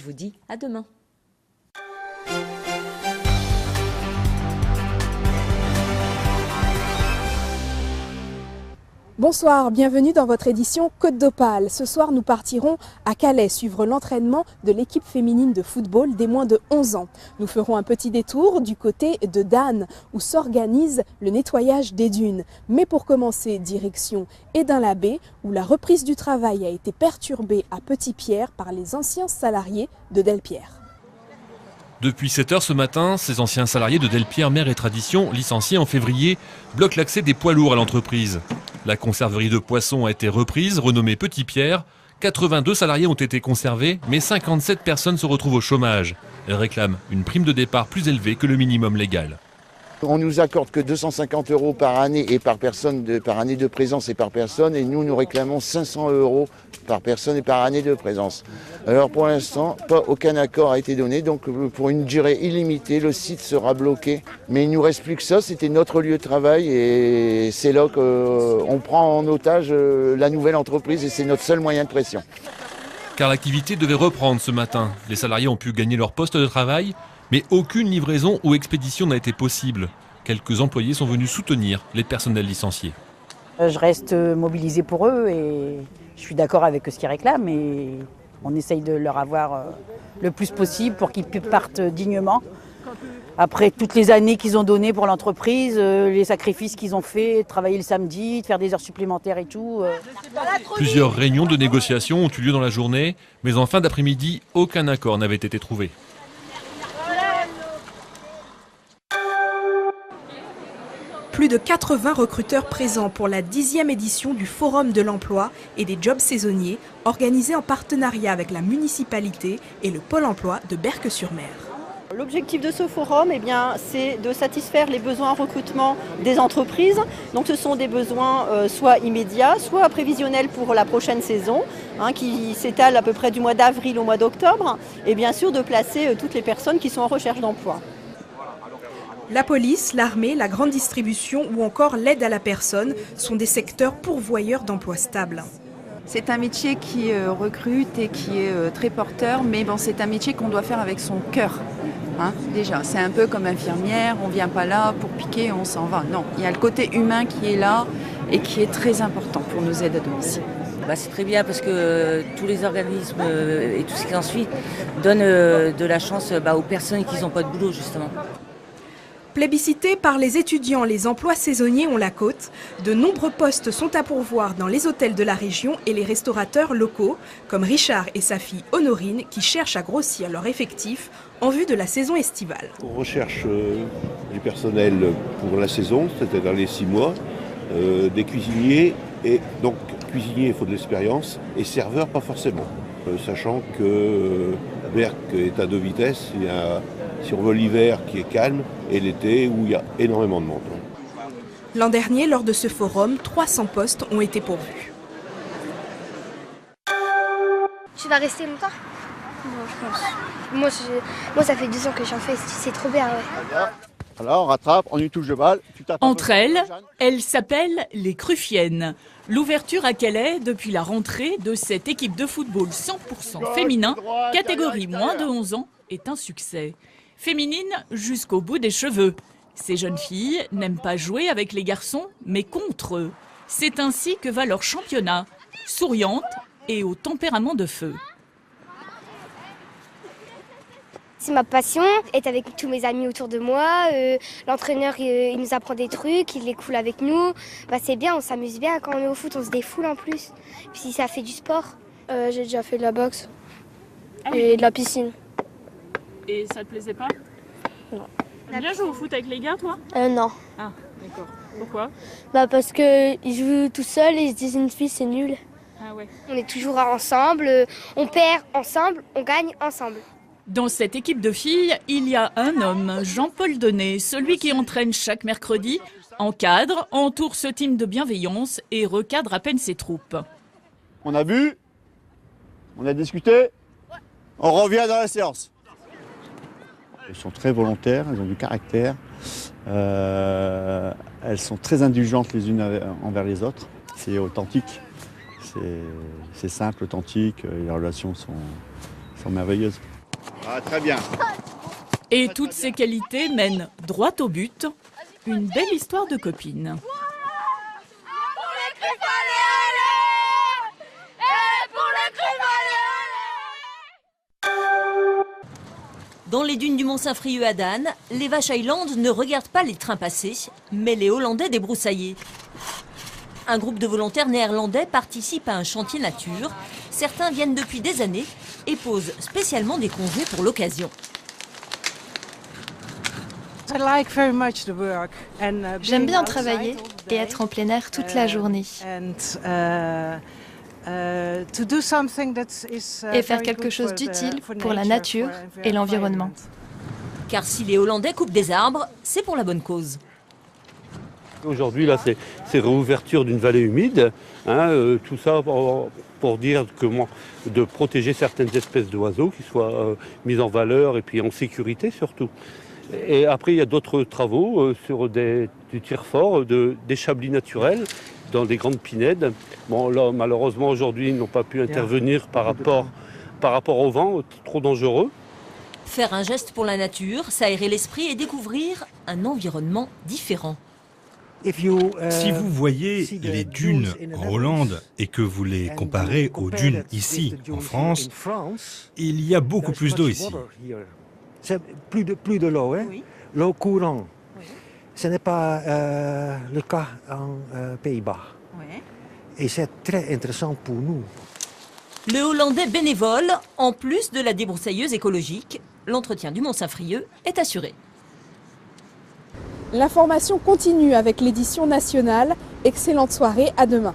Je vous dis à demain. Bonsoir, bienvenue dans votre édition Côte d'Opale. Ce soir, nous partirons à Calais suivre l'entraînement de l'équipe féminine de football des moins de 11 ans. Nous ferons un petit détour du côté de Dannes où s'organise le nettoyage des dunes. Mais pour commencer, direction Édin-la-Baie où la reprise du travail a été perturbée à Petit-Pierre par les anciens salariés de Delpierre. Depuis 7 heures ce matin, ces anciens salariés de Delpierre Mer et Tradition, licenciés en février, bloquent l'accès des poids lourds à l'entreprise. La conserverie de poissons a été reprise, renommée Petit Pierre. 82 salariés ont été conservés, mais 57 personnes se retrouvent au chômage. Elles réclament une prime de départ plus élevée que le minimum légal. On nous accorde que 250 € par année et par personne, par année de présence et par personne, et nous réclamons 500 € par personne et par année de présence. Alors pour l'instant, aucun accord a été donné, donc pour une durée illimitée, le site sera bloqué. Mais il ne nous reste plus que ça, c'était notre lieu de travail et c'est là qu'on prend en otage la nouvelle entreprise et c'est notre seul moyen de pression. Car l'activité devait reprendre ce matin. Les salariés ont pu gagner leur poste de travail, mais aucune livraison ou expédition n'a été possible. Quelques employés sont venus soutenir les personnels licenciés. Je reste mobilisée pour eux et je suis d'accord avec ce qu'ils réclament et on essaye de leur avoir le plus possible pour qu'ils partent dignement. Après toutes les années qu'ils ont données pour l'entreprise, les sacrifices qu'ils ont fait, travailler le samedi, faire des heures supplémentaires et tout. Plusieurs réunions de négociation ont eu lieu dans la journée, mais en fin d'après-midi, aucun accord n'avait été trouvé. Plus de 80 recruteurs présents pour la 10e édition du Forum de l'emploi et des jobs saisonniers, organisé en partenariat avec la municipalité et le Pôle emploi de Berck-sur-Mer. L'objectif de ce forum, c'est de satisfaire les besoins en recrutement des entreprises. Donc ce sont des besoins soit immédiats, soit prévisionnels pour la prochaine saison, qui s'étale à peu près du mois d'avril au mois d'octobre, et bien sûr de placer toutes les personnes qui sont en recherche d'emploi. La police, l'armée, la grande distribution ou encore l'aide à la personne sont des secteurs pourvoyeurs d'emplois stables. C'est un métier qui recrute et qui est très porteur, mais bon, c'est un métier qu'on doit faire avec son cœur. Déjà, c'est un peu comme infirmière, on ne vient pas là pour piquer, on s'en va. Non, il y a le côté humain qui est là et qui est très important pour nos aides à domicile. C'est très bien parce que tous les organismes et tout ce qui s'ensuit donnent de la chance aux personnes qui n'ont pas de boulot, justement. Plébiscités par les étudiants, les emplois saisonniers ont la cote. De nombreux postes sont à pourvoir dans les hôtels de la région et les restaurateurs locaux, comme Richard et sa fille Honorine, qui cherchent à grossir leur effectif en vue de la saison estivale. On recherche du personnel pour la saison, c'est-à-dire les 6 mois, des cuisiniers, et donc cuisiniers, il faut de l'expérience, et serveurs, pas forcément. Sachant que Berck est à 2 vitesses, il y a si on veut l'hiver qui est calme et l'été où il y a énormément de monde. L'an dernier, lors de ce forum, 300 postes ont été pourvus. Tu vas rester longtemps? Non, je pense. Moi, ça fait 2 ans que j'en fais, c'est trop bien. Ouais. Alors, on rattrape, on y touche de balle. Entre elles s'appellent les Cruffiennes. L'ouverture à Calais depuis la rentrée de cette équipe de football 100% féminin, catégorie moins de 11 ans, est un succès. Féminine jusqu'au bout des cheveux. Ces jeunes filles n'aiment pas jouer avec les garçons, mais contre eux. C'est ainsi que va leur championnat, souriante et au tempérament de feu. C'est ma passion, être avec tous mes amis autour de moi. L'entraîneur, il nous apprend des trucs, il est cool avec nous. C'est bien, on s'amuse bien. Quand on est au foot, on se défoule en plus. Puis ça fait du sport. J'ai déjà fait de la boxe et de la piscine. Et ça te plaisait pas? Non. T'aimes bien jouer au foot avec les gars, toi? Non. Ah, d'accord. Pourquoi? Parce qu'ils jouent tout seuls et ils se disent une fille, c'est nul. Ah ouais. On est toujours ensemble, on perd ensemble, on gagne ensemble. Dans cette équipe de filles, il y a un homme, Jean-Paul Donnet, celui qui entraîne chaque mercredi, encadre, entoure ce team de bienveillance et recadre à peine ses troupes. On a vu, on a discuté, on revient dans la séance. Elles sont très volontaires, elles ont du caractère, elles sont très indulgentes les unes envers les autres. C'est authentique, c'est simple, authentique, les relations Elles sont merveilleuses. Ah, très bien. Et toutes ces qualités mènent droit au but. Une belle histoire de copine. Dans les dunes du Mont-Saint-Frieux à Dan, les vaches Highland ne regardent pas les trains passer, mais les Hollandais débroussaillés. Un groupe de volontaires néerlandais participe à un chantier nature. Certains viennent depuis des années et posent spécialement des congés pour l'occasion. J'aime bien travailler et être en plein air toute la journée. Et faire quelque chose d'utile pour la nature et l'environnement. Car si les Hollandais coupent des arbres, c'est pour la bonne cause. Aujourd'hui, là, c'est réouverture d'une vallée humide. Tout ça pour dire de protéger certaines espèces d'oiseaux qui soient mises en valeur et puis en sécurité surtout. Et après, il y a d'autres travaux sur du tire-fort, des chablis naturels dans des grandes pinèdes. Bon, là, malheureusement, aujourd'hui, ils n'ont pas pu intervenir par rapport au vent, trop dangereux. Faire un geste pour la nature, s'aérer l'esprit et découvrir un environnement différent. Si vous voyez les dunes en Hollande et que vous les comparez aux dunes ici en France, il y a beaucoup plus d'eau ici. C'est plus de l'eau, hein? Oui. L'eau courante. Oui. Ce n'est pas le cas en Pays-Bas. Oui. Et c'est très intéressant pour nous. Le Hollandais bénévole, en plus de la débroussailleuse écologique, l'entretien du Mont-Saint-Frieux est assuré. L'information continue avec l'édition nationale. Excellente soirée, à demain.